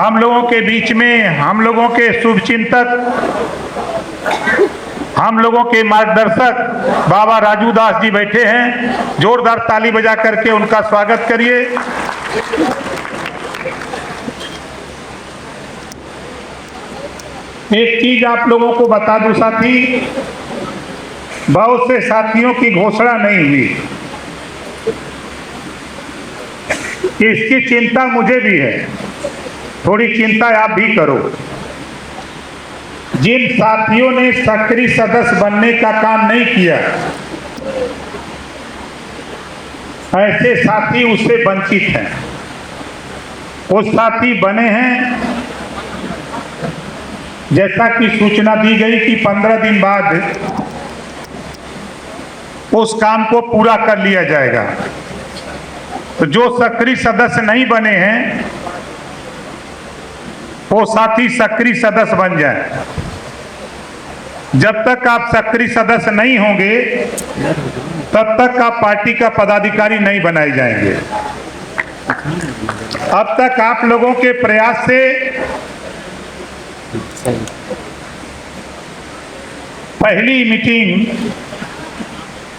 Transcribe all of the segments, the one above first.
हम लोगों के बीच में हम लोगों के शुभचिंतक, हम लोगों के मार्गदर्शक बाबा राजू दास जी बैठे हैं। जोरदार ताली बजा करके उनका स्वागत करिए। एक चीज आप लोगों को बता दूं साथी, बहुत से साथियों की घोषणा नहीं हुई, इसकी चिंता मुझे भी है। थोड़ी चिंता आप भी करो। जिन साथियों ने सक्रिय सदस्य बनने का काम नहीं किया, ऐसे साथी उससे वंचित हैं। वो साथी बने हैं, जैसा कि सूचना दी गई कि 15 दिन बाद उस काम को पूरा कर लिया जाएगा। तो जो सक्रिय सदस्य नहीं बने हैं, वो साथी सक्रिय सदस्य बन जाए। जब तक आप सक्रिय सदस्य नहीं होंगे, तब तक आप पार्टी का पदाधिकारी नहीं बनाए जाएंगे। अब तक आप लोगों के प्रयास से पहली मीटिंग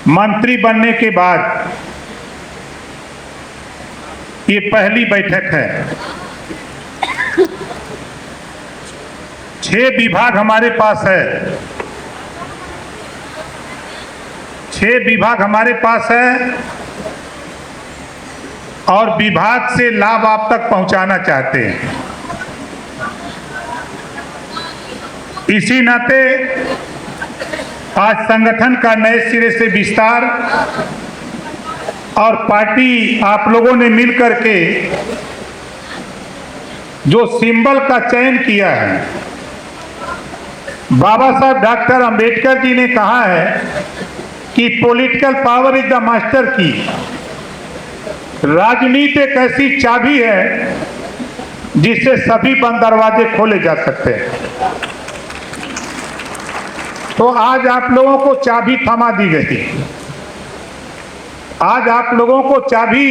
मंत्री बनने के बाद ये पहली बैठक है। 6 विभाग हमारे पास है, 6 विभाग हमारे पास है और विभाग से लाभ आप तक पहुंचाना चाहते हैं। इसी नाते आज संगठन का नए सिरे से विस्तार और पार्टी आप लोगों ने मिलकर के जो सिंबल का चयन किया है, बाबा साहब डॉक्टर अंबेडकर जी ने कहा है कि political power is the master की। राजनीति एक ऐसी चाबी है जिससे सभी बंद दरवाजे खोले जा सकते हैं। तो आज आप लोगों को चाबी थमा दी गई। आज आप लोगों को चाबी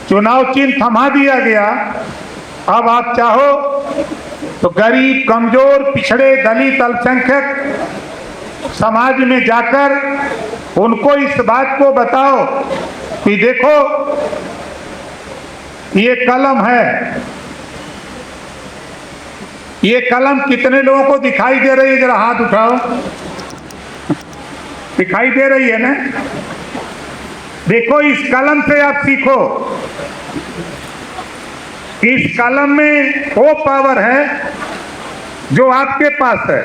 चुनाव चिन्ह थमा दिया गया। अब आप चाहो तो गरीब, कमजोर, पिछड़े, दलित, अल्पसंख्यक समाज में जाकर उनको इस बात को बताओ कि देखो ये कलम है। ये कलम कितने लोगों को दिखाई दे रही है? जरा हाथ उठाओ। दिखाई दे रही है ना? देखो, इस कलम से आप सीखो। इस कलम में वो पावर है जो आपके पास है,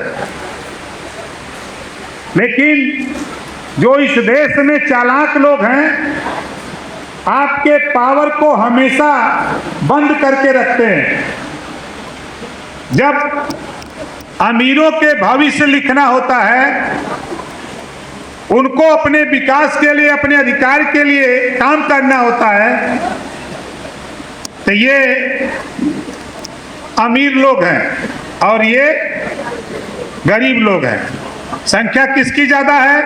लेकिन जो इस देश में चालाक लोग हैं, आपके पावर को हमेशा बंद करके रखते हैं। जब अमीरों के भविष्य लिखना होता है, उनको अपने विकास के लिए, अपने अधिकार के लिए काम करना होता है, तो ये अमीर लोग हैं और ये गरीब लोग हैं। संख्या किसकी ज्यादा है?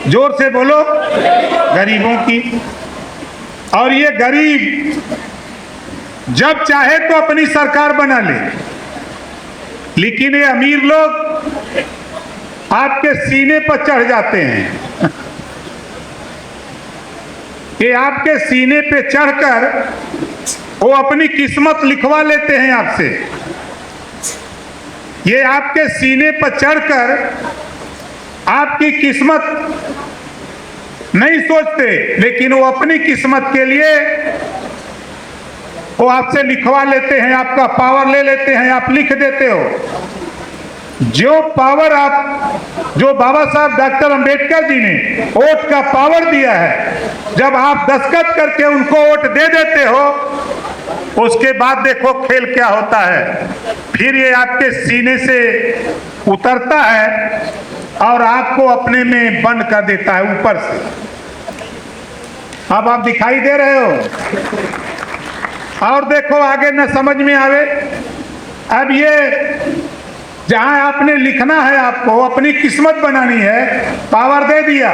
जोर से बोलो। गरीबों की। और ये गरीब जब चाहे तो अपनी सरकार बना ले, लेकिन ये अमीर लोग आपके सीने पर चढ़ जाते हैं। ये आपके सीने पे चढ़कर वो अपनी किस्मत लिखवा लेते हैं आपसे। ये आपके सीने पर चढ़कर आपकी किस्मत नहीं सोचते, लेकिन वो अपनी किस्मत के लिए वो आपसे लिखवा लेते हैं, आपका पावर ले लेते हैं, आप लिख देते हो। जो पावर जो बाबा साहब डॉक्टर अंबेडकर जी ने वोट का पावर दिया है, जब आप दस्तखत करके उनको वोट दे देते हो, उसके बाद देखो खेल क्या होता है। फिर ये आपके सीने से उतरता है और आपको अपने में बंद कर देता है ऊपर से। अब आप दिखाई दे रहे हो। और देखो आगे न समझ में आवे। अब ये जहां आपने लिखना है, आपको अपनी किस्मत बनानी है, पावर दे दिया।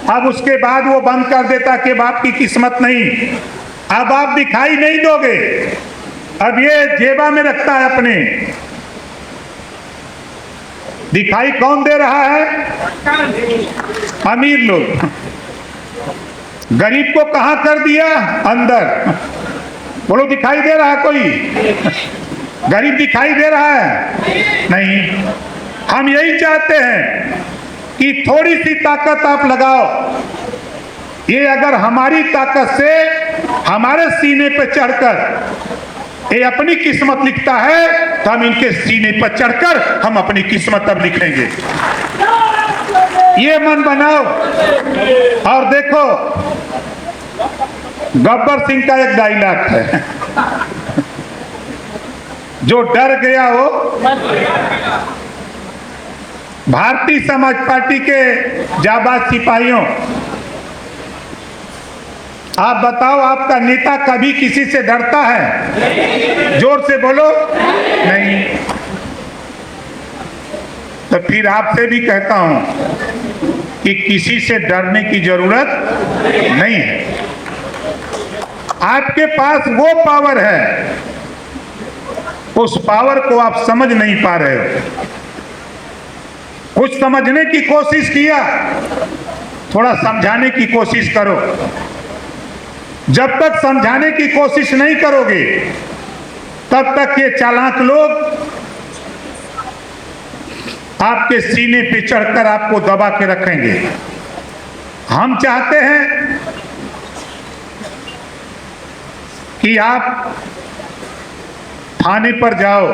अब उसके बाद वो बंद कर देता कि आपकी किस्मत नहीं, अब आप दिखाई नहीं दोगे। अब ये जेबा में रखता है अपने। दिखाई कौन दे रहा है? अमीर लोग। गरीब को कहां कर दिया? अंदर। बोलो, दिखाई दे रहा है कोई? गरीब दिखाई दे रहा है? नहीं। हम यही चाहते हैं कि थोड़ी सी ताकत आप लगाओ। ये अगर हमारी ताकत से हमारे सीने पे चढ़कर ये अपनी किस्मत लिखता है तो हम इनके सीने पर चढ़कर हम अपनी किस्मत अब लिखेंगे। ये मन बनाओ। और देखो, गब्बर सिंह का एक डायलॉग है, जो डर गया हो। भारतीय समाज पार्टी के जाबाज सिपाहियों, आप बताओ, आपका नेता कभी किसी से डरता है? जोर से बोलो। नहीं। तो फिर आपसे भी कहता हूं कि किसी से डरने की जरूरत नहीं है। आपके पास वो पावर है, उस पावर को आप समझ नहीं पा रहे हो। कुछ समझने की कोशिश किया, थोड़ा समझाने की कोशिश करो। जब तक समझाने की कोशिश नहीं करोगे तब तक ये चालाक लोग आपके सीने पे चढ़कर आपको दबा के रखेंगे। हम चाहते हैं कि आप थाने पर जाओ।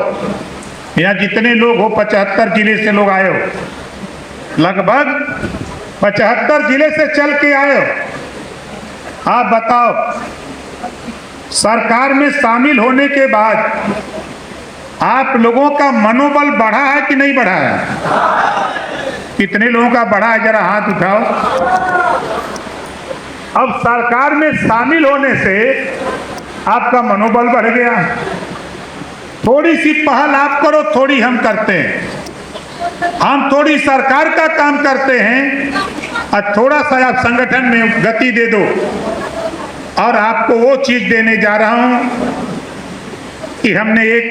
यहाँ जितने लोग हो, 75 जिले से लोग आए हो, लगभग 75 जिले से चल के आए हो। आप बताओ, सरकार में शामिल होने के बाद आप लोगों का मनोबल बढ़ा है कि नहीं बढ़ा है? कितने लोगों का बढ़ा है? जरा हाथ उठाओ। अब सरकार में शामिल होने से आपका मनोबल बढ़ गया। थोड़ी सी पहल आप करो, थोड़ी हम करते हैं। हम थोड़ी सरकार का काम करते हैं और थोड़ा सा आप संगठन में गति दे दो। और आपको वो चीज देने जा रहा हूं कि हमने एक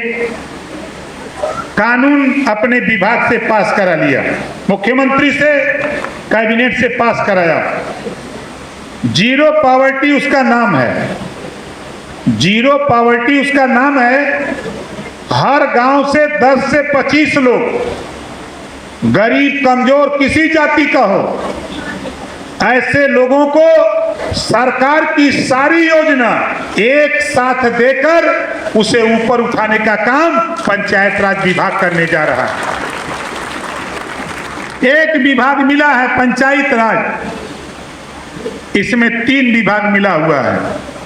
कानून अपने विभाग से पास करा लिया, मुख्यमंत्री से, कैबिनेट से पास कराया। जीरो पॉवर्टी उसका नाम है। जीरो पॉवर्टी उसका नाम है। हर गांव से 10 से 25 लोग, गरीब कमजोर किसी जाति का हो, ऐसे लोगों को सरकार की सारी योजना एक साथ देकर उसे ऊपर उठाने का काम पंचायत राज विभाग करने जा रहा है। एक विभाग मिला है पंचायत राज, इसमें 3 विभाग मिला हुआ है।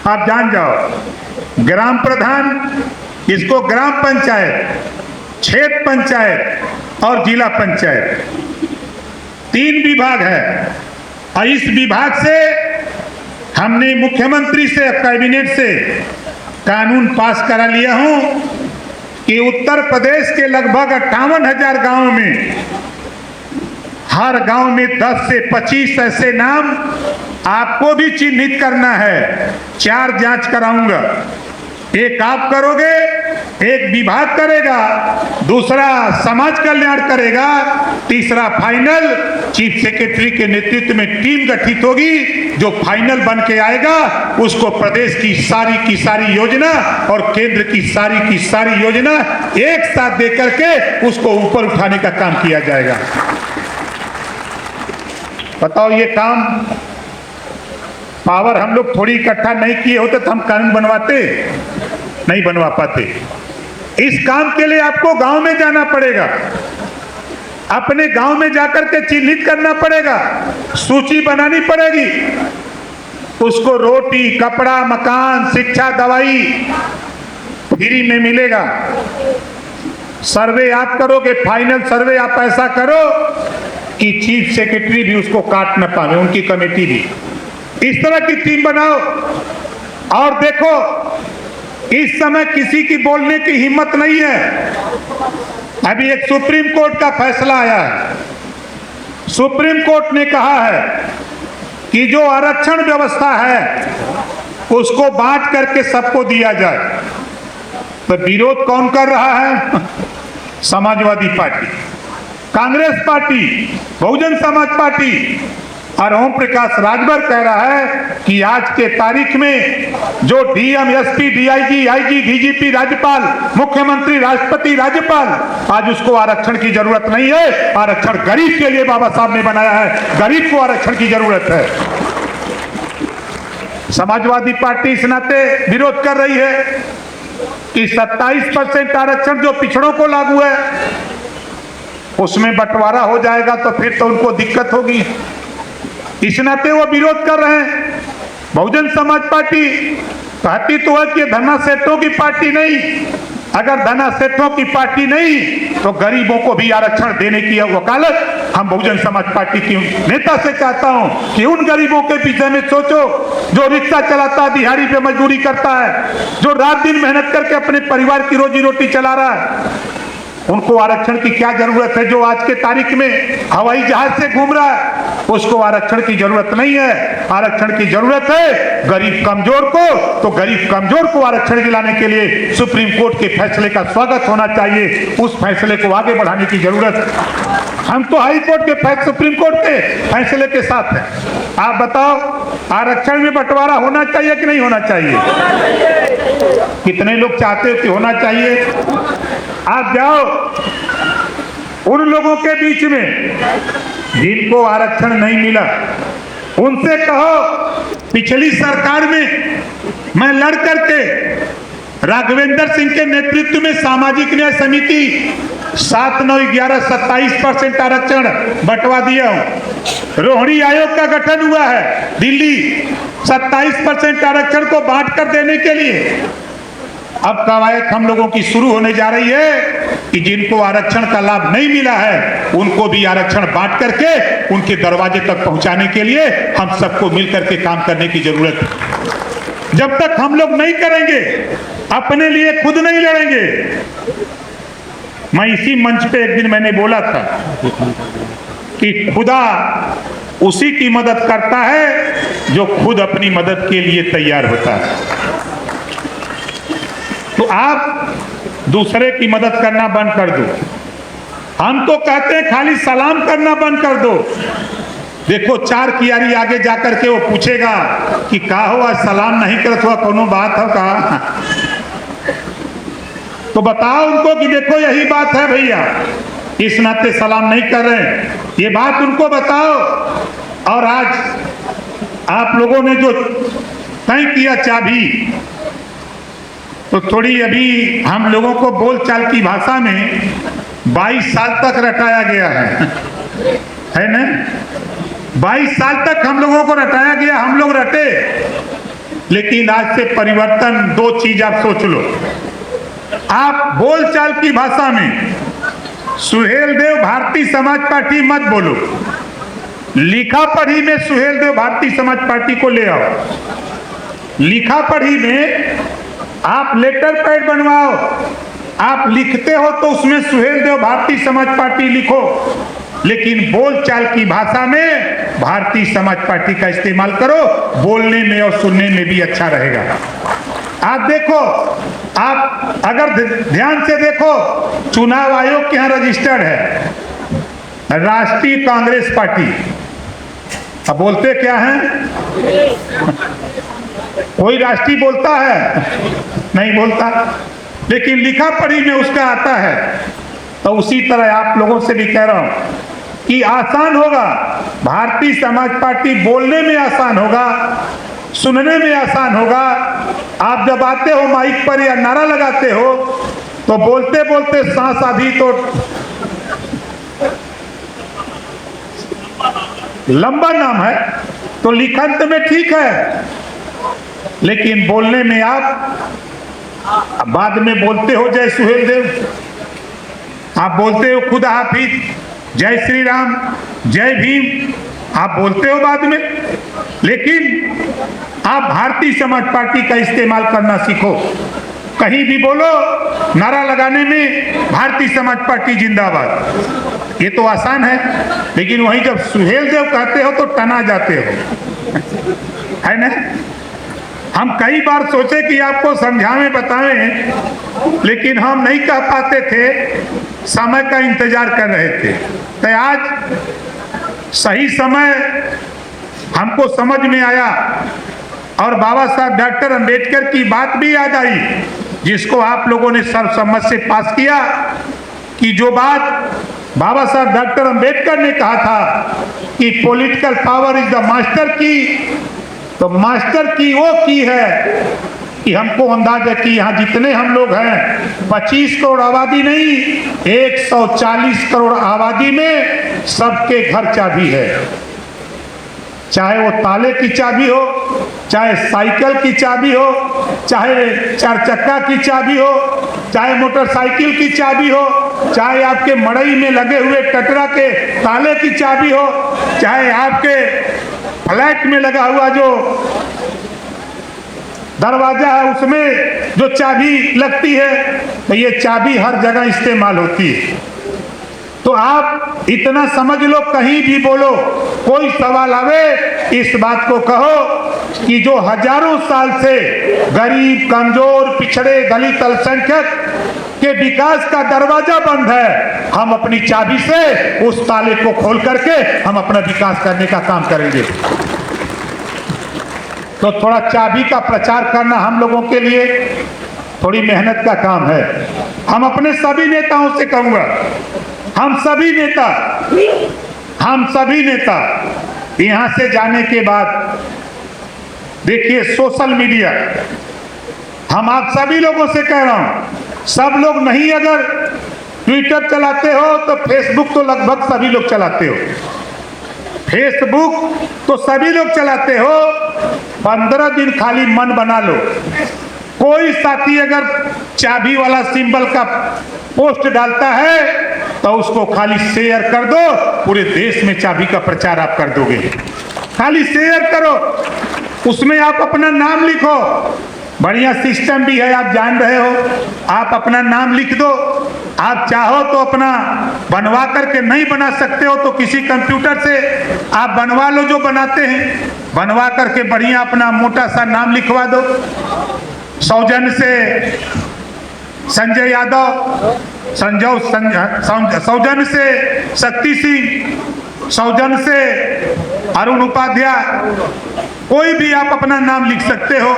आप जान जाओ, ग्राम प्रधान, इसको ग्राम पंचायत, क्षेत्र पंचायत और जिला पंचायत, 3 विभाग है। और इस विभाग से हमने मुख्यमंत्री से, कैबिनेट से कानून पास करा लिया हूं कि उत्तर प्रदेश के लगभग 58,000 गांवों में, हर गांव में 10 से 25 ऐसे नाम आपको भी चिन्हित करना है। 4 जांच कराऊंगा। एक आप करोगे, एक विभाग करेगा, दूसरा समाज कल्याण करेगा, तीसरा फाइनल चीफ सेक्रेटरी के नेतृत्व में टीम गठित होगी। जो फाइनल बन के आएगा उसको प्रदेश की सारी योजना और केंद्र की सारी योजना एक साथ दे करके उसको ऊपर उठाने का काम किया जाएगा। बताओ, ये काम पावर हम लोग थोड़ी इकट्ठा नहीं किए होते तो हम कानून बनवाते? नहीं बनवा पाते। इस काम के लिए आपको गांव में जाना पड़ेगा, अपने गांव में जाकर के चिन्हित करना पड़ेगा, सूची बनानी पड़ेगी। उसको रोटी, कपड़ा, मकान, शिक्षा, दवाई फ्री में मिलेगा। सर्वे आप करोगे, फाइनल सर्वे आप ऐसा करो कि चीफ सेक्रेटरी भी उसको काट न पावे, उनकी कमेटी भी। इस तरह की टीम बनाओ। और देखो, इस समय किसी की बोलने की हिम्मत नहीं है। अभी एक सुप्रीम कोर्ट का फैसला आया है। सुप्रीम कोर्ट ने कहा है कि जो आरक्षण व्यवस्था है उसको बांट करके सबको दिया जाए। तो विरोध कौन कर रहा है? Samajwadi party, Congress party, Bahujan Samaj party. और ओम प्रकाश राजभर कह रहा है कि आज के तारीख में जो DM, SP, DIG, IG, DGP, राज्यपाल, मुख्यमंत्री, राष्ट्रपति, राज्यपाल, आज उसको आरक्षण की जरूरत नहीं है। आरक्षण गरीब के लिए बाबा साहब ने बनाया है, गरीब को आरक्षण की जरूरत है। समाजवादी पार्टी इस नाते विरोध कर रही है कि 27% आरक्षण जो पिछड़ों को लागू है उसमें बंटवारा हो जाएगा तो फिर तो उनको दिक्कत होगी। इस नाते वो विरोध कर रहे हैं। बहुजन समाज पार्टी कहती तो है कि धन्ना सेठों की पार्टी नहीं। अगर धन्ना सेठों की पार्टी नहीं तो गरीबों को भी आरक्षण देने की वकालत हम बहुजन समाज पार्टी की नेता से चाहता हूं कि उन गरीबों के पीछे में सोचो जो रिक्शा चलाता है, दिहाड़ी पे मजदूरी करता है, जो रात दिन मेहनत करके अपने परिवार की रोजी रोटी चला रहा है, उनको आरक्षण की क्या जरूरत है? जो आज के तारीख में हवाई जहाज से घूम रहा है उसको आरक्षण की जरूरत नहीं है। आरक्षण की जरूरत है गरीब कमजोर को। तो गरीब कमजोर को आरक्षण दिलाने के लिए सुप्रीम कोर्ट के फैसले का स्वागत होना चाहिए। उस फैसले को आगे बढ़ाने की जरूरत है। हम तो हाई कोर्ट के, सुप्रीम कोर्ट के फैसले के साथ हैं। आप बताओ आरक्षण में बंटवारा होना चाहिए कि नहीं होना चाहिए? कितने लोग चाहते हो कि होना चाहिए? आप जाओ उन लोगों के बीच में जिनको आरक्षण नहीं मिला, उनसे कहो पिछली सरकार में मैं लड़ करके राघवेंद्र सिंह के नेतृत्व में सामाजिक न्याय समिति 7, 9, 11, 27% आरक्षण बंटवा दिया हूं। रोहिणी आयोग का गठन हुआ है दिल्ली 27% आरक्षण को बांट कर देने के लिए। अब कवायद हम लोगों की शुरू होने जा रही है कि जिनको आरक्षण का लाभ नहीं मिला है उनको भी आरक्षण बांट करके उनके दरवाजे तक पहुंचाने के लिए हम सबको मिलकर के काम करने की जरूरत है। जब तक हम लोग नहीं करेंगे, अपने लिए खुद नहीं लड़ेंगे। मैं इसी मंच पे एक दिन मैंने बोला था कि खुदा उसी की मदद करता है जो खुद अपनी मदद के लिए तैयार होता है। तो आप दूसरे की मदद करना बंद कर दो। हम तो कहते हैं खाली सलाम करना बंद कर दो। देखो 4 कियारी आगे जाकर के वो पूछेगा कि का हो आज सलाम नहीं करत हुआ, कोनो बात हो का? तो बताओ उनको कि देखो यही बात है भैया, इस नाते सलाम नहीं कर रहे, ये बात उनको बताओ। और आज आप लोगों ने जो तय किया चाबी, तो थोड़ी अभी हम लोगों को बोलचाल की भाषा में 22 साल तक रटाया गया है ना? 22 साल तक हम लोगों को रटाया गया, हम लोग रटे। लेकिन आज से परिवर्तन, 2 चीज आप सोच लो। आप बोलचाल की भाषा में सुहेल देव भारतीय समाज पार्टी मत बोलो, लिखा पढ़ी में सुहेल देव भारतीय समाज पार्टी को ले आओ। लिखा पढ़ी में आप लेटर पैड बनवाओ, आप लिखते हो तो उसमें सुहेल देव भारतीय समाज पार्टी लिखो, लेकिन बोलचाल की भाषा में भारतीय समाज पार्टी का इस्तेमाल करो। बोलने में और सुनने में भी अच्छा रहेगा। आप देखो, आप अगर ध्यान से देखो, चुनाव आयोग के यहाँ रजिस्टर्ड है राष्ट्रीय कांग्रेस पार्टी। अब बोलते क्या है? कोई राष्ट्रीय बोलता है? नहीं बोलता, लेकिन लिखा पढ़ी में उसका आता है। तो उसी तरह आप लोगों से भी कह रहा हूं कि आसान होगा। भारतीय समाज पार्टी बोलने में आसान होगा, सुनने में आसान होगा। आप जब आते हो माइक पर या नारा लगाते हो तो बोलते बोलते सांस आधी तो लंबा नाम है, तो लिखंत में ठीक है, लेकिन बोलने में आप बाद में बोलते हो जय सुहेल देव, आप बोलते हो खुदा हाफिज, जय श्री राम, जय भीम, आप बोलते हो बाद में। लेकिन आप भारतीय समाज पार्टी का इस्तेमाल करना सीखो। कहीं भी बोलो, नारा लगाने में भारतीय समाज पार्टी जिंदाबाद, ये तो आसान है। लेकिन वहीं जब सुहेल देव कहते हो तो टना जाते हो, है ना? हम कई बार सोचे कि आपको समझाएं बताएं, लेकिन हम नहीं कह पाते थे, समय का इंतजार कर रहे थे। तो आज सही समय हमको समझ में आया और बाबा साहब डॉक्टर अंबेडकर की बात भी याद आई, जिसको आप लोगों ने सर्वसम्मत से पास किया, कि जो बात बाबा साहब डॉक्टर अंबेडकर ने कहा था कि political power is the master की, तो मास्टर की वो की है कि हमको अंदाज है कि यहाँ जितने हम लोग हैं, 25 करोड़ आबादी नहीं, 140 करोड़ आबादी में सबके घर चाबी है। चाहे वो ताले की चाबी हो, चाहे साइकिल की चाबी हो, चाहे 4 चक्का की चाबी हो, चाहे मोटरसाइकिल की चाबी हो, चाहे आपके मड़ई में लगे हुए कटरा के ताले की चाबी हो, चाहे आपके फ्लैट में लगा हुआ जो दरवाजा है उसमें जो चाबी लगती है, तो ये चाबी हर जगह इस्तेमाल होती है। तो आप इतना समझ लो, कहीं भी बोलो, कोई सवाल आवे, इस बात को कहो कि जो हजारों साल से गरीब, कमजोर, पिछड़े, दलित, अल्पसंख्यक के विकास का दरवाजा बंद है, हम अपनी चाबी से उस ताले को खोल करके हम अपना विकास करने का काम करेंगे। तो थोड़ा चाबी का प्रचार करना हम लोगों के लिए थोड़ी मेहनत का काम है। हम अपने सभी नेताओं से कहूंगा, हम सभी नेता यहां से जाने के बाद देखिए सोशल मीडिया, हम आप सभी लोगों से कह रहा हूं, सब लोग नहीं, अगर ट्विटर चलाते हो तो फेसबुक तो लगभग सभी लोग चलाते हो, फेसबुक तो सभी लोग चलाते हो। 15 दिन खाली मन बना लो, कोई साथी अगर चाबी वाला सिंबल का पोस्ट डालता है तो उसको खाली शेयर कर दो, पूरे देश में चाबी का प्रचार आप कर दोगे। खाली शेयर करो, उसमें आप अपना नाम लिखो, बढ़िया सिस्टम भी है, आप जान रहे हो, आप अपना नाम लिख दो। आप चाहो तो अपना बनवा करके, नहीं बना सकते हो तो किसी कंप्यूटर से आप बनवा लो, जो बनाते हैं, बनवा करके बढ़िया अपना मोटा सा नाम लिखवा दो। सौजन्य से संजय यादव, सौजन्य से शक्ति सिंह, सौजन्य से अरुण उपाध्याय, कोई भी आप अपना नाम लिख सकते हो,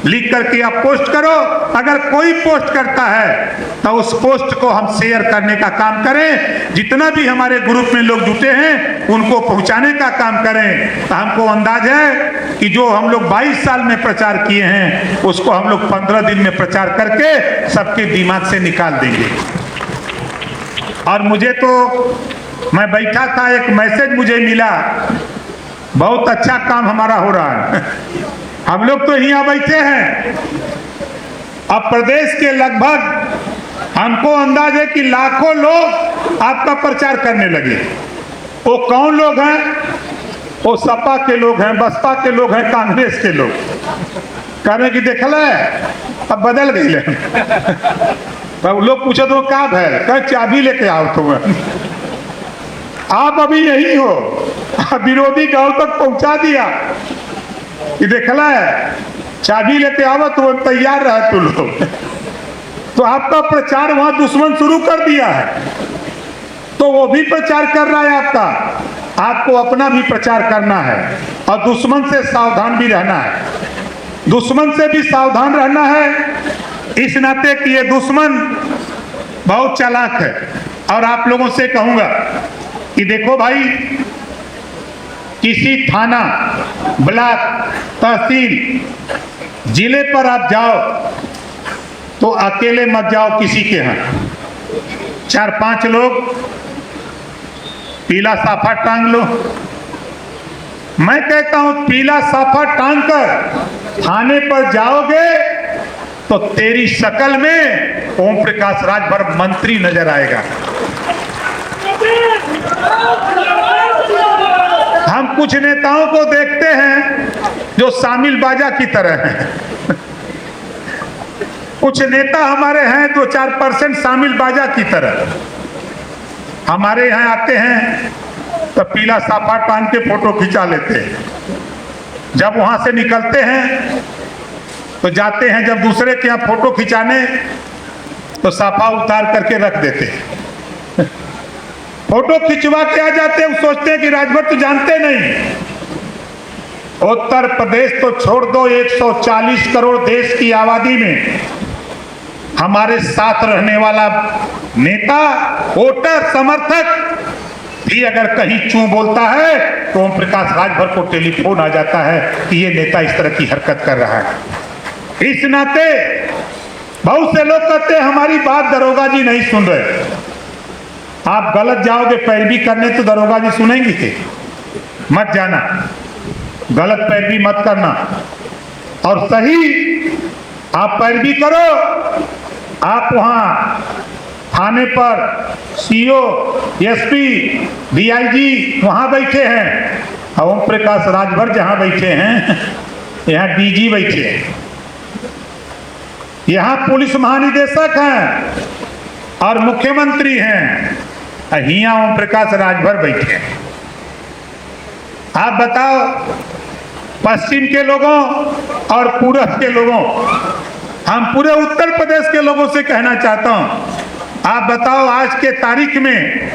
लिख करके आप पोस्ट करो। अगर कोई पोस्ट करता है तो उस पोस्ट को हम शेयर करने का काम करें, जितना भी हमारे ग्रुप में लोग जुटे हैं उनको पहुंचाने का काम करें। तो हमको अंदाज है कि जो हम लोग 22 साल में प्रचार किए हैं उसको हम लोग 15 दिन में प्रचार करके सबके दिमाग से निकाल देंगे। और मुझे तो, मैं बैठा था, एक मैसेज मुझे मिला, बहुत अच्छा काम हमारा हो रहा है। हम लोग तो यहाँ बैठे हैं, अब प्रदेश के लगभग हमको अंदाज है कि लाखों लोग आपका प्रचार करने लगे। वो कौन लोग हैं? वो सपा के लोग हैं, बसपा के लोग हैं, कांग्रेस के लोग। कहने की देखल है, अब बदल गई। तो लोग पूछे तो का है, कह चाबी लेके आओ तुम, आप अभी यही हो, विरोधी गांव तक पहुंचा दिया कि देखला है, चाबी लेके आओ तो तैयार रहे तू लोग। तो आपका प्रचार वहां दुश्मन शुरू कर दिया है, तो वो भी प्रचार कर रहा है आपका, आपको अपना भी प्रचार करना है और दुश्मन से सावधान भी रहना है। दुश्मन से भी सावधान रहना है इस नाते कि ये दुश्मन बहुत चालाक है। और आप लोगों से कहूंगा कि देखो भाई, किसी थाना, ब्लॉक, तहसील, जिले पर आप जाओ तो अकेले मत जाओ, किसी के यहाँ 4-5 लोग पीला साफा टांग लो। मैं कहता हूं पीला साफा टांग कर थाने पर जाओगे तो तेरी शक्ल में ओम प्रकाश राजभर मंत्री नजर आएगा। हम कुछ नेताओं को देखते हैं जो शामिल बाजा की तरह हैं। कुछ नेता हमारे हैं 2-4% शामिल बाजा की तरह। हमारे यहाँ आते हैं तो पीला साफा टांग के फोटो खिंचा लेते हैं, जब वहां से निकलते हैं तो जाते हैं जब दूसरे के यहाँ फोटो खिंचाने तो साफा उतार करके रख देते हैं। फोटो खिंचवा के आ जाते हैं, सोचते हैं कि राजभर तो जानते नहीं। उत्तर प्रदेश तो छोड़ दो, 140 करोड़ देश की आबादी में हमारे साथ रहने वाला नेता, वोटर, समर्थक भी अगर कहीं चूं बोलता है तो ओम प्रकाश राजभर को टेलीफोन आ जाता है कि ये नेता इस तरह की हरकत कर रहा है। इस नाते बहुत से लोग कहते हैं हमारी बात दरोगा जी नहीं सुन रहे। आप गलत जाओगे पैरवी करने तो दरोगा जी सुनेंगे थे? मत जाना, गलत पैरवी मत करना, और सही आप पैरवी करो। आप वहां थाने पर सीओ, एसपी, डीआईजी वहां बैठे हैं, और ओम प्रकाश राजभर जहां बैठे हैं यहाँ डीजी बैठे हैं, यहाँ पुलिस महानिदेशक हैं और मुख्यमंत्री हैं, यहाँ ओम प्रकाश राजभर बैठे हैं। आप बताओ, पश्चिम के लोगों और पूरब के लोगों, हम पूरे उत्तर प्रदेश के लोगों से कहना चाहता हूं, आप बताओ आज के तारीख में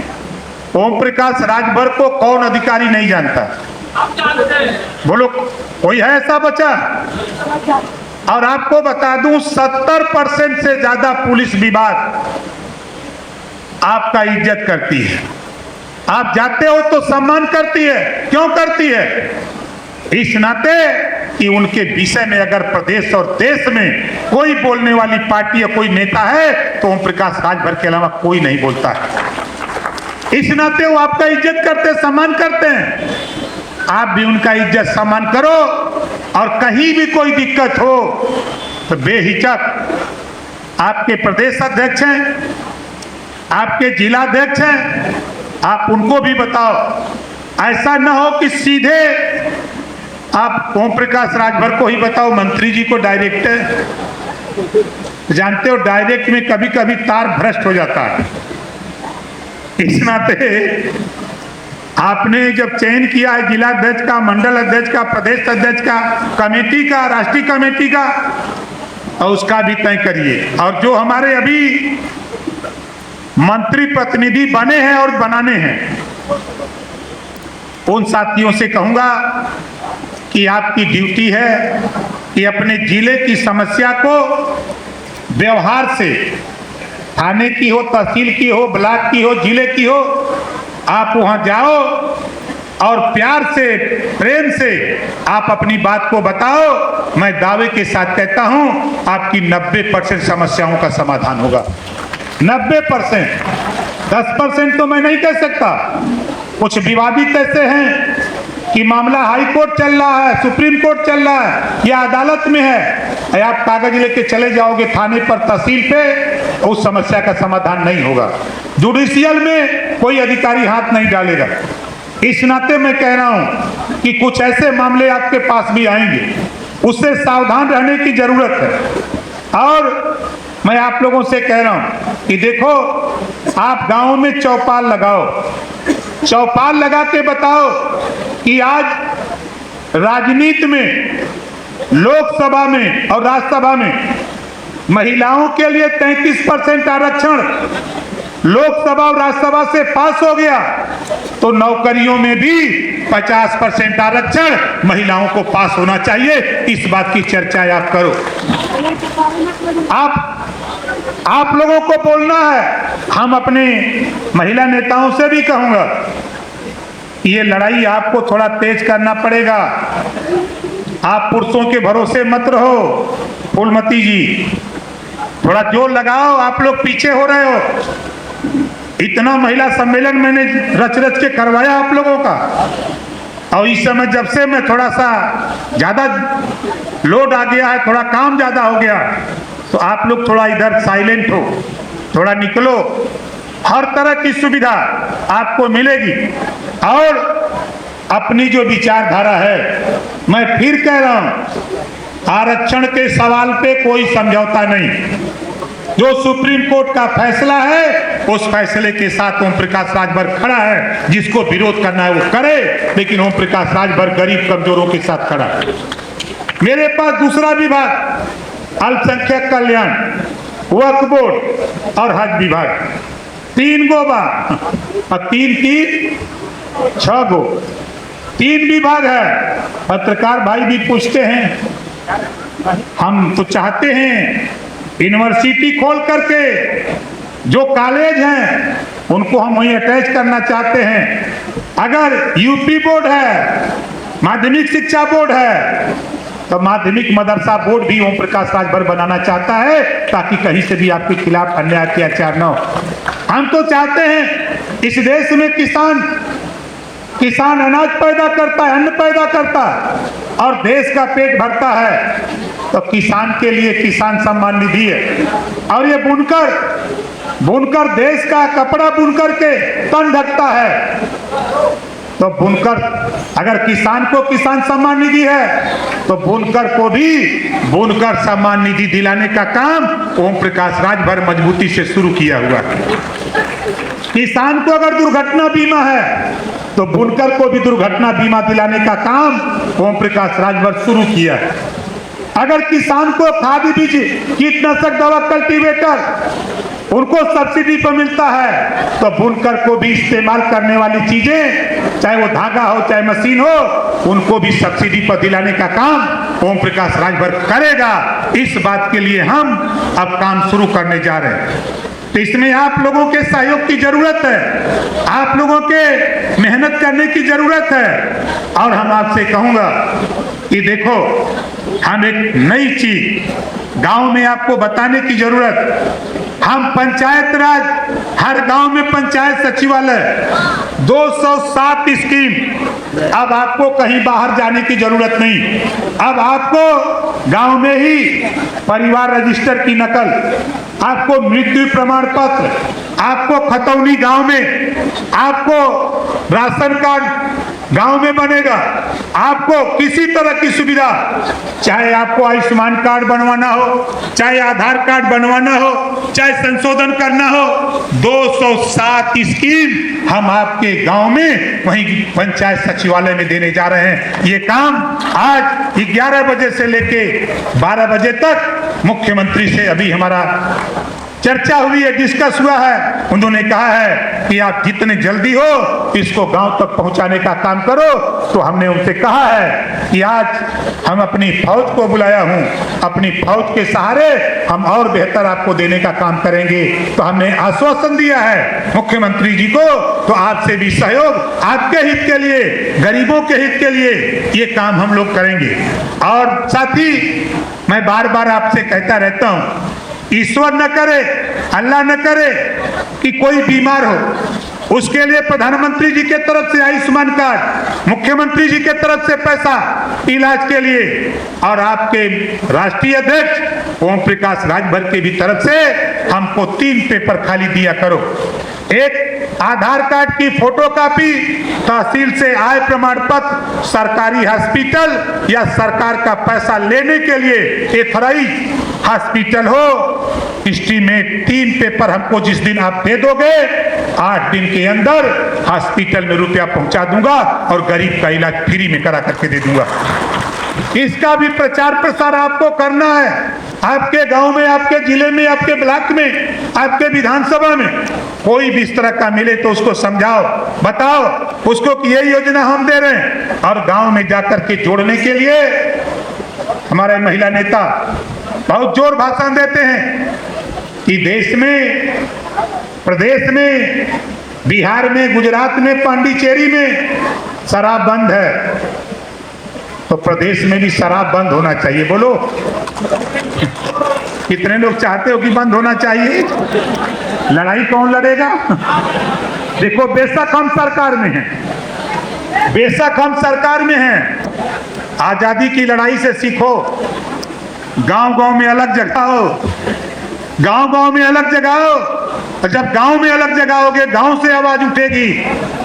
ओम प्रकाश राजभर को कौन अधिकारी नहीं जानता? बोलो, कोई है ऐसा बचा? और आपको बता दूं 70% से ज्यादा पुलिस विभाग आपका इज्जत करती है। आप जाते हो तो सम्मान करती है। क्यों करती है? इस नाते कि उनके विषय में अगर प्रदेश और देश में कोई बोलने वाली पार्टी या कोई नेता है तो ओम प्रकाश राजभर के अलावा कोई नहीं बोलता है। इस नाते वो आपका इज्जत करते, सम्मान करते हैं। आप भी उनका इज्जत सम्मान करो, और कहीं भी कोई दिक्कत हो तो बेहिचक आपके प्रदेश अध्यक्ष हैं, आपके जिला अध्यक्ष हैं, आप उनको भी बताओ। ऐसा न हो कि सीधे आप ओम प्रकाश राजभर को ही बताओ, मंत्री जी को डायरेक्ट है। जानते हो डायरेक्ट में कभी कभी तार भ्रष्ट हो जाता है। इस नाते आपने जब चयन किया है जिला अध्यक्ष का, मंडल अध्यक्ष का, प्रदेश अध्यक्ष का, कमेटी का, राष्ट्रीय कमेटी का, और उसका भी तय करिए। और जो हमारे अभी मंत्री प्रतिनिधि बने हैं और बनाने हैं, उन साथियों से कहूंगा कि आपकी ड्यूटी है कि अपने जिले की समस्या को व्यवहार से, थाने की हो, तहसील की हो, ब्लॉक की हो, जिले की हो, आप वहां जाओ और प्यार से, प्रेम से आप अपनी बात को बताओ। मैं दावे के साथ कहता हूं आपकी 90% समस्याओं का समाधान होगा। 90%, 10% तो मैं नहीं कह सकता। कुछ विवादित ऐसे हैं कि मामला हाई कोर्ट चल रहा है, सुप्रीम कोर्ट चल रहा है या अदालत में है, आप कागज लेके चले जाओगे थाने पर, तहसील पे, उस समस्या का समाधान नहीं होगा। जुडिशियल में कोई अधिकारी हाथ नहीं डालेगा। इस नाते मैं कह रहा हूं कि कुछ ऐसे मामले आपके पास भी आएंगे, उससे सावधान रहने की जरूरत है। और मैं आप लोगों से कह रहा हूं कि देखो, आप गांव में चौपाल लगाओ, चौपाल लगा के बताओ कि आज राजनीति में, लोकसभा में और राज्यसभा में महिलाओं के लिए 33% आरक्षण लोकसभा और राज्यसभा से पास हो गया, तो नौकरियों में भी 50% आरक्षण महिलाओं को पास होना चाहिए। इस बात की चर्चा आप करो। आप लोगों को बोलना है। हम अपने महिला नेताओं से भी कहूंगा, ये लड़ाई आपको थोड़ा तेज करना पड़ेगा। आप पुरुषों के भरोसे मत रहो। फूलमती जी, थोड़ा जोर लगाओ, आप लोग पीछे हो रहे हो। इतना महिला सम्मेलन मैंने रच रच के करवाया आप लोगों का, और इस समय जब से मैं थोड़ा सा ज्यादा लोड आ गया है, थोड़ा काम ज्यादा हो गया, तो आप लोग थोड़ा इधर साइलेंट हो, थोड़ा निकलो। हर तरह की सुविधा आपको मिलेगी। और अपनी जो विचारधारा है, मैं फिर कह रहा हूं, आरक्षण के सवाल पे कोई समझौता नहीं। जो सुप्रीम कोर्ट का फैसला है, उस फैसले के साथ ओम प्रकाश राजभर खड़ा है। जिसको विरोध करना है वो करे, लेकिन ओम प्रकाश राजभर गरीब कमजोरों के साथ खड़ा है। मेरे पास दूसरा विभाग अल्पसंख्यक कल्याण, वक्फ बोर्ड और हज विभाग, 3 गो बा और 3 6 गो 3 विभाग है। पत्रकार भाई भी पूछते हैं, हम तो चाहते हैं यूनिवर्सिटी खोल करके जो कॉलेज हैं उनको हम वहीं अटैच करना चाहते हैं। अगर यूपी बोर्ड है, माध्यमिक शिक्षा बोर्ड है, तो माध्यमिक मदरसा बोर्ड भी ओम प्रकाश राजभर बनाना चाहता है, ताकि कहीं से भी आपके खिलाफ अन्याय अत्याचार न हो। हम तो चाहते हैं इस देश में किसान अनाज पैदा करता है, अन्न पैदा करता है और देश का पेट भरता है, तो किसान के लिए किसान सम्मान निधि है। और ये बुनकर देश का कपड़ा बुनकर के तन ढकता है, तो बुनकर, अगर किसान को किसान सम्मान निधि है तो बुनकर को भी बुनकर सम्मान निधि दिलाने का काम ओम प्रकाश राजभर मजबूती से शुरू किया हुआ है। किसान को अगर दुर्घटना बीमा है तो बुनकर को भी दुर्घटना बीमा दिलाने का काम ओम प्रकाश राजभर शुरू किया है। अगर किसान को खाद बीज, कीटनाशक दवा, कल्टीवेटर उनको सब्सिडी पर मिलता है, तो बुनकर को भी इस्तेमाल करने वाली चीजें, चाहे वो धागा हो चाहे मशीन हो, उनको भी सब्सिडी पर दिलाने का काम ओम प्रकाश राजभर करेगा। इस बात के लिए हम अब काम शुरू करने जा रहे हैं। तो इसमें आप लोगों के सहयोग की जरूरत है, आप लोगों के मेहनत करने की जरूरत है। और हम आपसे कहूंगा कि देखो, हम एक नई चीज गांव में आपको बताने की जरूरत, हम पंचायत राज, हर गांव में पंचायत सचिवालय, 207 स्कीम। अब आपको कहीं बाहर जाने की जरूरत नहीं। अब आपको गांव में ही परिवार रजिस्टर की नकल, आपको मृत्यु प्रमाण पत्र, आपको खतौनी गांव में, आपको राशन कार्ड गांव में बनेगा, आपको किसी तरह की सुविधा, चाहे आपको आयुष्मान कार्ड बनवाना हो, चाहे आधार कार्ड बनवाना हो, चाहे संशोधन करना हो, 207 स्कीम हम आपके गांव में वहीं पंचायत सचिवालय में देने जा रहे हैं। ये काम आज 11 बजे से लेके 12 बजे तक मुख्यमंत्री से अभी हमारा चर्चा हुई है, डिस्कस हुआ है। उन्होंने कहा है कि आप जितने जल्दी हो इसको गांव तक पहुंचाने का काम करो। तो हमने उनसे कहा है कि आज हम अपनी फौज को बुलाया हूं, अपनी फौज के सहारे हम और बेहतर आपको देने का काम करेंगे। तो हमने आश्वासन दिया है मुख्यमंत्री जी को, तो आपसे भी सहयोग, आपके हित के लिए, गरीबों के हित के लिए ये काम हम लोग करेंगे। और साथ ही मैं बार बार आपसे कहता रहता हूं, ईश्वर न करे, अल्लाह न करे कि कोई बीमार हो, उसके लिए प्रधानमंत्री जी के तरफ से आयुष्मान कार्ड, मुख्यमंत्री जी के तरफ से पैसा इलाज के लिए, और आपके राष्ट्रीय अध्यक्ष ओम प्रकाश राजभर के भी तरफ से हमको 3 पेपर खाली दिया करो। एक आधार कार्ड की फोटोकॉपी, तहसील से आय प्रमाण पत्र, सरकारी हॉस्पिटल या सरकार का पैसा लेने के लिए एथराइज हॉस्पिटल हो, एस्टीमेट 3 पेपर हमको जिस दिन आप दे दोगे 8 दिन के अंदर हॉस्पिटल में रुपया पहुंचा दूंगा और गरीब का इलाज फ्री में करा करके दे दूंगा। इसका भी प्रचार प्रसार आपको करना है, आपके गांव में, आपके जिले में, आपके ब्लॉक में, आपके विधानसभा में कोई भी इस तरह का मिले तो उसको समझाओ, बताओ उसको कि ये योजना हम दे रहे हैं। और गांव में जाकर के जोड़ने के लिए हमारे महिला नेता बहुत जोर भाषण देते हैं कि देश में, प्रदेश में, बिहार में, गुजरात में, पांडिचेरी में शराब बंद है, तो प्रदेश में भी शराब बंद होना चाहिए। बोलो, कितने लोग चाहते हो कि बंद होना चाहिए? लड़ाई कौन लड़ेगा? देखो, बेशक हम सरकार में हैं, बेशक हम सरकार में हैं, आजादी की लड़ाई से सीखो। गांव-गांव में अलग जगाओ, गांव-गांव में अलग जगाओ। और जब गांव में अलग जगाओगे, गांव से आवाज उठेगी,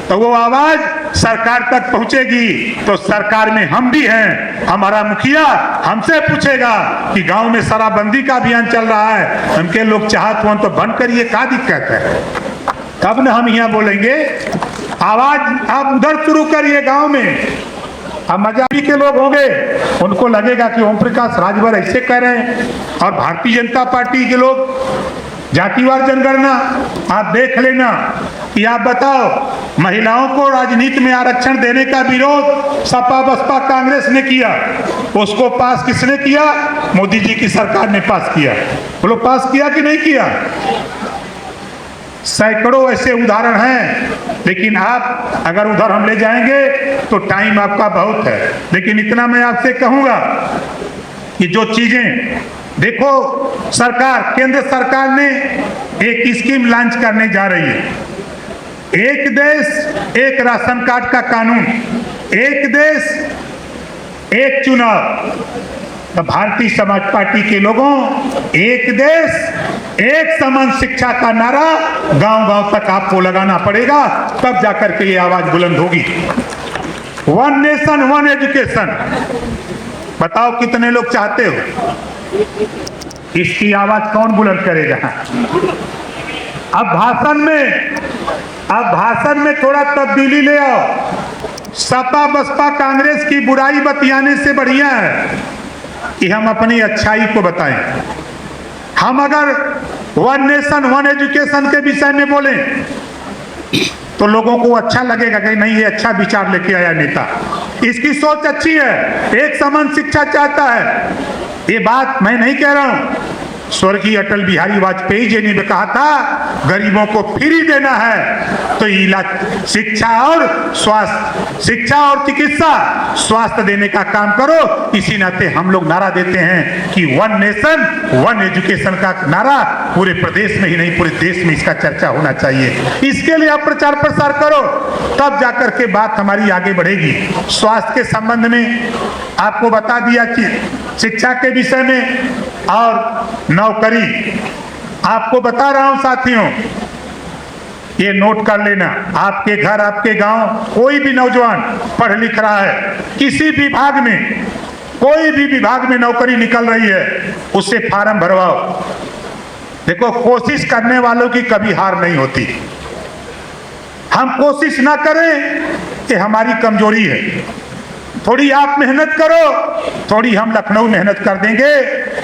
तो वो आवाज सरकार तक पहुंचेगी। तो सरकार में हम भी हैं, हमारा मुखिया हमसे पूछेगा कि गांव में शराबबंदी का अभियान चल रहा है, हमके लोग चाहत हो तो बंद करिए, क्या दिक्कत है? तब न हम यहाँ बोलेंगे। आवाज आप उधर शुरू करिए, गांव में अब मजाकी के लोग होंगे, उनको लगेगा कि ओम प्रकाश राजभर ऐसे कह रहे हैं, और भारतीय जनता पार्टी के लोग जातिवार जनगणना आप देख लेना कि आप बताओ महिलाओं को राजनीति में आरक्षण देने का विरोध सपा बसपा कांग्रेस ने किया, उसको पास किसने किया? मोदी जी की सरकार ने पास किया। बोलो पास किया कि नहीं किया? सैकड़ों ऐसे उदाहरण हैं, लेकिन आप अगर उधर हम ले जाएंगे तो टाइम आपका बहुत है। लेकिन इतना मैं आपसे कहूंगा कि जो चीजें देखो, सरकार केंद्र सरकार ने एक स्कीम लॉन्च करने जा रही है, एक देश एक राशन कार्ड का कानून, एक देश एक चुनाव। तो भारतीय समाज पार्टी के लोगों, एक देश एक समान शिक्षा का नारा गांव-गांव तक आपको लगाना पड़ेगा, तब जाकर के ये आवाज बुलंद होगी। वन नेशन वन एजुकेशन, बताओ कितने लोग चाहते हो? इसकी आवाज कौन बुलंद करेगा? अब भाषण में थोड़ा तब्दीली ले आओ। सपा बसपा कांग्रेस की बुराई बतियाने से बढ़िया है कि हम अपनी अच्छाई को बताएं। हम अगर वन नेशन वन एजुकेशन के विषय में बोलें तो लोगों को अच्छा लगेगा कि नहीं, ये अच्छा विचार लेके आया नेता, इसकी सोच अच्छी है, एक समान शिक्षा चाहता है। ये बात मैं नहीं कह रहा हूं, स्वर्गीय अटल बिहारी वाजपेयी जी ने कहा था गरीबों को फ्री देना है, तो इलाज शिक्षा और स्वास्थ्य, शिक्षा और चिकित्सा स्वास्थ्य देने का काम करो। इसी नाते हम लोग नारा देते हैं कि वन नेशन वन एजुकेशन का नारा पूरे प्रदेश में ही नहीं पूरे देश में इसका चर्चा होना चाहिए। इसके लिए आप प्रचार प्रसार करो, तब जाकर के बात हमारी आगे बढ़ेगी। स्वास्थ्य के संबंध में आपको बता दिया कि शिक्षा के विषय में और नौकरी आपको बता रहा हूं साथियों, ये नोट कर लेना। आपके घर आपके गांव कोई भी नौजवान पढ़ लिख रहा है, किसी विभाग में कोई भी विभाग में नौकरी निकल रही है, उससे फार्म भरवाओ। देखो, कोशिश करने वालों की कभी हार नहीं होती। हम कोशिश ना करें ये हमारी कमजोरी है। थोड़ी आप मेहनत करो, थोड़ी हम लखनऊ मेहनत कर देंगे,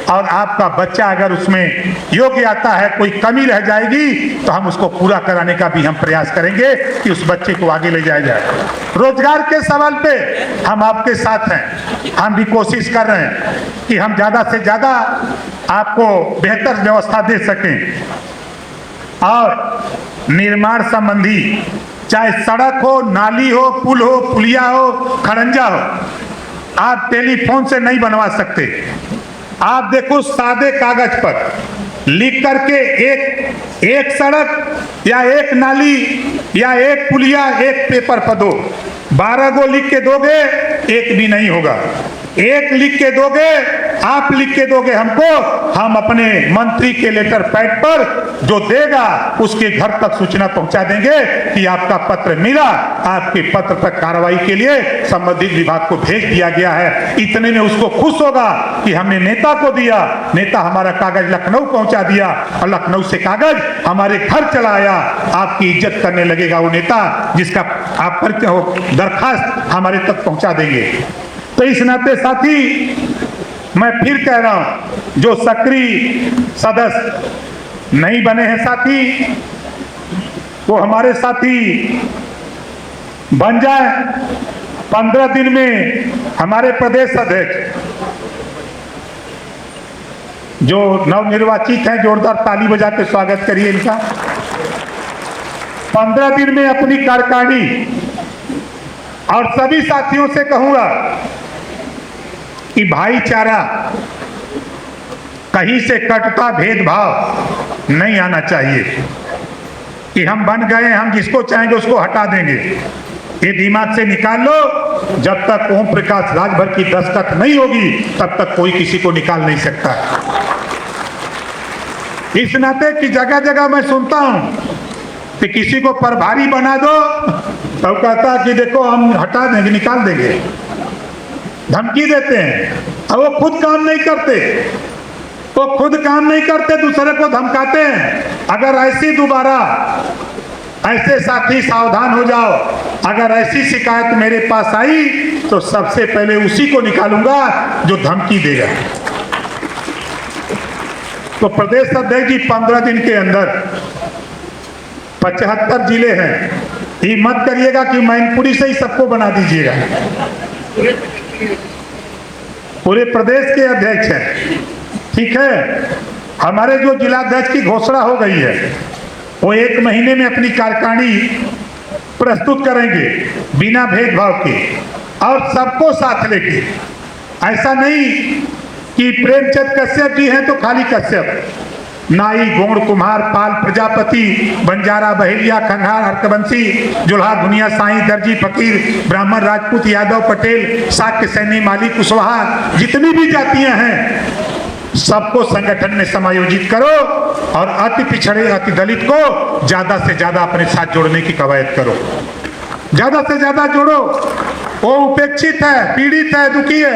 और आपका बच्चा अगर उसमें योग्य आता है, कोई कमी रह जाएगी तो हम उसको पूरा कराने का भी हम प्रयास करेंगे कि उस बच्चे को आगे ले जाया जाए। रोजगार के सवाल पे हम आपके साथ हैं, हम भी कोशिश कर रहे हैं कि हम ज़्यादा से ज़्यादा आपको बेहतर व्यवस्था दे सकें। और निर्माण संबंधी, चाहे सड़क हो, नाली हो, पुल हो, पुलिया हो, खड़ंजा हो, आप टेलीफोन से नहीं बनवा सकते। आप देखो, सादे कागज पर लिख करके एक सड़क या एक नाली या एक पुलिया एक पेपर पर दो। 12 गो लिख के दोगे, एक भी नहीं होगा। एक लिख के दोगे, आप लिख के दोगे हमको, हम अपने मंत्री के लेटर पैड पर जो देगा उसके घर तक सूचना पहुंचा देंगे कि आपका पत्र मिला, आपके पत्र पर कार्रवाई के लिए संबंधित विभाग को भेज दिया गया है। इतने में उसको खुश होगा कि हमने नेता को दिया, नेता हमारा कागज लखनऊ पहुंचा दिया और लखनऊ से कागज हमारे घर चला आया। आपकी इज्जत करने लगेगा वो नेता जिसका आप पर दरखास्त हमारे तक पहुंचा देंगे। तो इस नाते साथी, मैं फिर कह रहा हूं, जो सक्रिय सदस्य नहीं बने हैं साथी, वो हमारे साथी बन जाए। 15 दिन में हमारे प्रदेश अध्यक्ष जो नवनिर्वाचित हैं, जोरदार ताली बजा के स्वागत करिए इनका। 15 दिन में अपनी कार्यकारिणी, और सभी साथियों से कहूंगा कि भाईचारा, कहीं से कटता भेदभाव नहीं आना चाहिए कि हम बन गए, हम जिसको चाहेंगे उसको हटा देंगे। ये दिमाग से निकाल लो। जब तक ओम प्रकाश राजभर की दस्तक नहीं होगी तब तक कोई किसी को निकाल नहीं सकता। इस नाते की जगह जगह मैं सुनता हूं कि किसी को प्रभारी बना दो तो कहता कि देखो हम हटा देंगे, निकाल देंगे, धमकी देते हैं। और वो खुद काम नहीं करते, दूसरे को धमकाते हैं। अगर ऐसी दोबारा ऐसे साथी सावधान हो जाओ, अगर ऐसी शिकायत मेरे पास आई तो सबसे पहले उसी को निकालूंगा जो धमकी देगा। तो प्रदेश अध्यक्ष जी 15 दिन के अंदर 75 जिले हैं, ये मत करिएगा कि मैनपुरी से ही सबको बना दीजिएगा। पूरे प्रदेश के अध्यक्ष हैं, ठीक है। हमारे जो जिलाध्यक्ष की घोषणा हो गई है वो 1 महीने में अपनी कार्यकारिणी प्रस्तुत करेंगे बिना भेदभाव के और सबको साथ लेके। ऐसा नहीं कि प्रेमचंद कश्यप जी हैं तो खाली कश्यप, नाई गोंड कुम्हार पाल प्रजापति बंजारा बहेलिया खंगार हरकबंशी जुल्हा दुनिया साई दर्जी फकीर ब्राह्मण राजपूत यादव पटेल शाक्य सैनी माली कुशवाहा जितनी भी जातियां हैं सबको संगठन में समायोजित करो और अति पिछड़े अति दलित को ज्यादा से ज्यादा अपने साथ जोड़ने की कवायद करो। ज्यादा से ज्यादा जोड़ो, वो उपेक्षित है, पीड़ित है, दुखी है।